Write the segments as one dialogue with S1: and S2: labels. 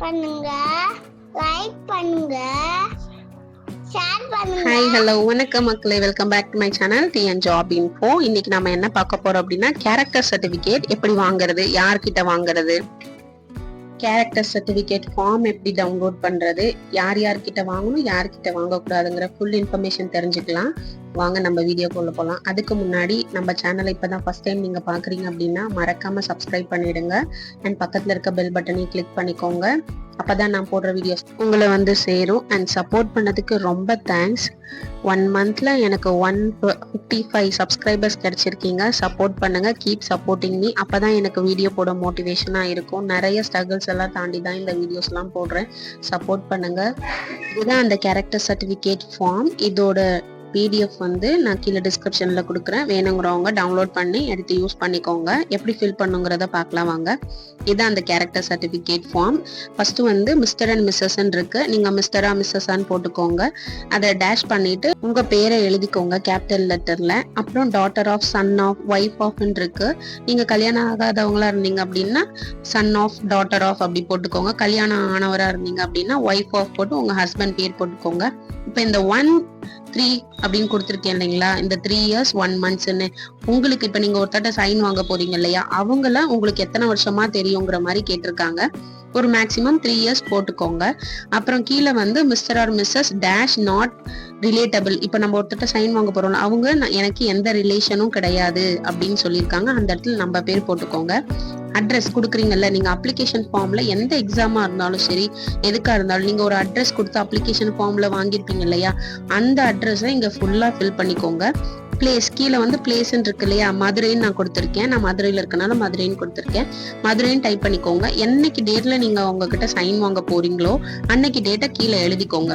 S1: பண்ணுங்க, லைக் பண்ணுங்க, ஷேர் பண்ணுங்க.
S2: ஹாய் ஹலோ வணக்கம் மக்களே, welcome back to my channel TN job info. இன்னைக்கு நம்ம என்ன பார்க்க போறோம் அப்படின்னா, கேரக்டர் சர்டிபிகேட் எப்படி வாங்குறது, யார்கிட்ட வாங்குறது, கேரக்டர் சர்டிபிகேட் ஃபார்ம் எப்படி டவுன்லோட் பண்றது, யார்கிட்ட வாங்கணும் யார்கிட்ட வாங்கக்கூடாதுங்கிற ஃபுல் இன்ஃபர்மேஷன் தெரிஞ்சுக்கலாம். வாங்க நம்ம வீடியோக்குள்ள போகலாம். அதுக்கு முன்னாடி நம்ம சேனலை இப்பதான் ஃபர்ஸ்ட் டைம் நீங்க பாக்குறீங்க அப்படின்னா மறக்காம சப்ஸ்கிரைப் பண்ணிடுங்க அண்ட் பக்கத்துல இருக்க பெல் பட்டனையும் கிளிக் பண்ணிக்கோங்க. அப்பதான் நான் போடுற வீடியோஸ் உங்களை வந்து சேரும். அண்ட் சப்போர்ட் பண்ணதுக்கு ரொம்ப தேங்க்ஸ். 1 மந்த்ல எனக்கு 155 சப்ஸ்கிரைபர்ஸ் கிடைச்சிருக்கீங்க. சப்போர்ட் பண்ணுங்க, கீப் சப்போர்ட்டிங் மீ. அப்பதான் எனக்கு வீடியோ போட மோட்டிவேஷனா இருக்கும். நிறைய ஸ்ட்ரகிள்ஸ் எல்லாம் தாண்டி தான் இந்த வீடியோஸ் எல்லாம் போடுறேன். சப்போர்ட் பண்ணுங்க. இதுதான் அந்த கேரக்டர் சர்டிபிகேட் ஃபார்ம். இதோட PDF வந்து நான் கீழே டிஸ்கிரிப்ஷன்ல கொடுக்குறேன். வேணுங்கிறவங்க டவுன்லோட் பண்ணி எடுத்து யூஸ் பண்ணிக்கோங்க. எப்படி ஃபில் பண்ணுங்கிறத பார்க்கலாம் வாங்க. இதுதான் அந்த கேரக்டர் சர்டிபிகேட் ஃபார்ம். ஃபர்ஸ்ட் வந்து மிஸ்டர் அண்ட் மிஸ்ஸஸ் இருக்கு. நீங்க மிஸ்டரா மிஸ்ஸஸான்னு போட்டுக்கோங்க. அதை டேஷ் பண்ணிட்டு உங்க பேரை எழுதிக்கோங்க கேபிட்டல் லெட்டர்ல. அப்புறம் daughter of, son of, wife of இருக்கு. நீங்க கல்யாணம் ஆகாதவங்களா இருந்தீங்க அப்படின்னா சன் ஆஃப், டாட்டர் ஆஃப் அப்படி போட்டுக்கோங்க. கல்யாணம் ஆனவரா இருந்தீங்க அப்படின்னா ஒய்ஃப் ஆஃப் போட்டு உங்க ஹஸ்பண்ட் பேர் போட்டுக்கோங்க. இப்ப இந்த 1-3 அப்படின்னு கொடுத்துருக்கேன் இல்லைங்களா, இந்த 3 years 1 monthsன்னு உங்களுக்கு இப்ப நீங்க ஒருத்தட்ட சைன் வாங்க போறீங்க இல்லையா, அவங்கள உங்களுக்கு எத்தனை வருஷமா தெரியுங்கிற மாதிரி கேட்டிருக்காங்க. ஒரு மேக்சிமம் 3 years போட்டுக்கோங்க. அப்புறம் கீழே வந்து mister or missus dash not relatable. இப்ப நம்ம ஒருத்தட்ட சைன் வாங்க போறோம், அவங்க எனக்கு எந்த ரிலேஷனும் கிடையாது அப்படின்னு சொல்லியிருக்காங்க. அந்த இடத்துல நம்ம பேர் போட்டுக்கோங்க. அட்ரஸ் கொடுக்குறீங்கல்ல, நீங்க அப்ளிகேஷன் ஃபார்ம்ல எந்த எக்ஸாமா இருந்தாலும் சரி, எதுக்கா இருந்தாலும் நீங்க ஒரு அட்ரஸ் கொடுத்து அப்ளிகேஷன் ஃபார்ம்ல வாங்கியிருப்பீங்க இல்லையா, அந்த அட்ரஸை இங்க ஃபுல்லா ஃபில் பண்ணிக்கோங்க. பிளேஸ் கீழே வந்து பிளேஸ்ன்னு இருக்கு இல்லையா, மதுரைன்னு நான் கொடுத்துருக்கேன். நான் மதுரையில இருக்கனால மதுரைன்னு கொடுத்துருக்கேன். மதுரைன்னு டைப் பண்ணிக்கோங்க. என்னைக்கு டேட்ல நீங்க உங்ககிட்ட சைன் வாங்க போறீங்களோ அன்னைக்கு டேட்டை கீழே எழுதிக்கோங்க.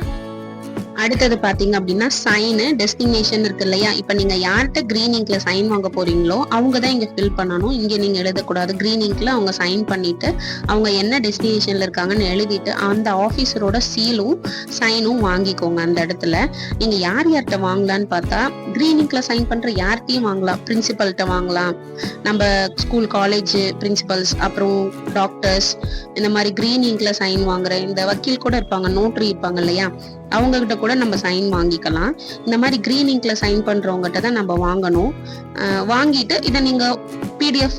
S2: அடுத்தது பாத்தீங்க அப்படின்னா சைனு டெஸ்டினேஷன் இருக்கு இல்லையா, இப்ப நீங்க யார்கிட்ட கிரீன் இங்க்ல சைன் வாங்க போறீங்களோ அவங்க தான் இங்க ஃபில் பண்ணணும். இங்க நீங்க எழுதக்கூடாது. கிரீன் இங்க்ல அவங்க சைன் பண்ணிட்டு அவங்க என்ன டெஸ்டினேஷன்ல இருக்காங்கன்னு எழுதிட்டு அந்த ஆபீசரோட சீலும் சைனும் வாங்கிக்கோங்க. அந்த இடத்துல நீங்க யார்கிட்ட வாங்கலான்னு பார்த்தா, கிரீன் இங்க்ல சைன் பண்ற யார்கிட்டையும் வாங்கலாம். பிரின்சிபல்கிட்ட வாங்கலாம், நம்ம ஸ்கூல் காலேஜ் பிரின்சிபல்ஸ், அப்புறம் டாக்டர்ஸ், இந்த மாதிரி கிரீன் இங்க்ல சைன் வாங்குற இந்த வக்கீல் கூட இருப்பாங்க, நோட்டரி இருப்பாங்க இல்லையா, அவங்க கிட்ட கூட நம்ம சைன் வாங்கிக்கலாம். இந்த மாதிரி கிரீன் இங்க்ல சைன் பண்றவங்ககிட்ட தான் நம்ம வாங்கணும். வாங்கிட்டு இதை நீங்க PDF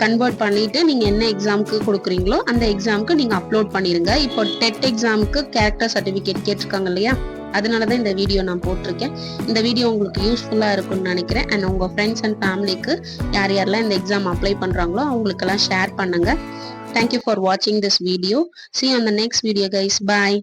S2: கன்வெர்ட் பண்ணிட்டு நீங்க என்ன எக்ஸாமுக்கு கொடுக்குறீங்களோ அந்த எக்ஸாமுக்கு நீங்க அப்லோட் பண்ணிருங்க. இப்போ டெட் எக்ஸாமுக்கு கேரக்டர் சர்டிபிகேட் கேட்டிருக்காங்க இல்லையா, அதனாலதான் இந்த வீடியோ நான் போட்டிருக்கேன். இந்த வீடியோ உங்களுக்கு யூஸ்ஃபுல்லா இருக்கும்னு நினைக்கிறேன். அண்ட் உங்க ஃப்ரெண்ட்ஸ் அண்ட் ஃபேமிலிக்கு யாரெல்லாம் இந்த எக்ஸாம் அப்ளை பண்றாங்களோ அவங்களுக்கெல்லாம் ஷேர் பண்ணுங்க. Thank you for watching this video. See you on the next video guys. Bye.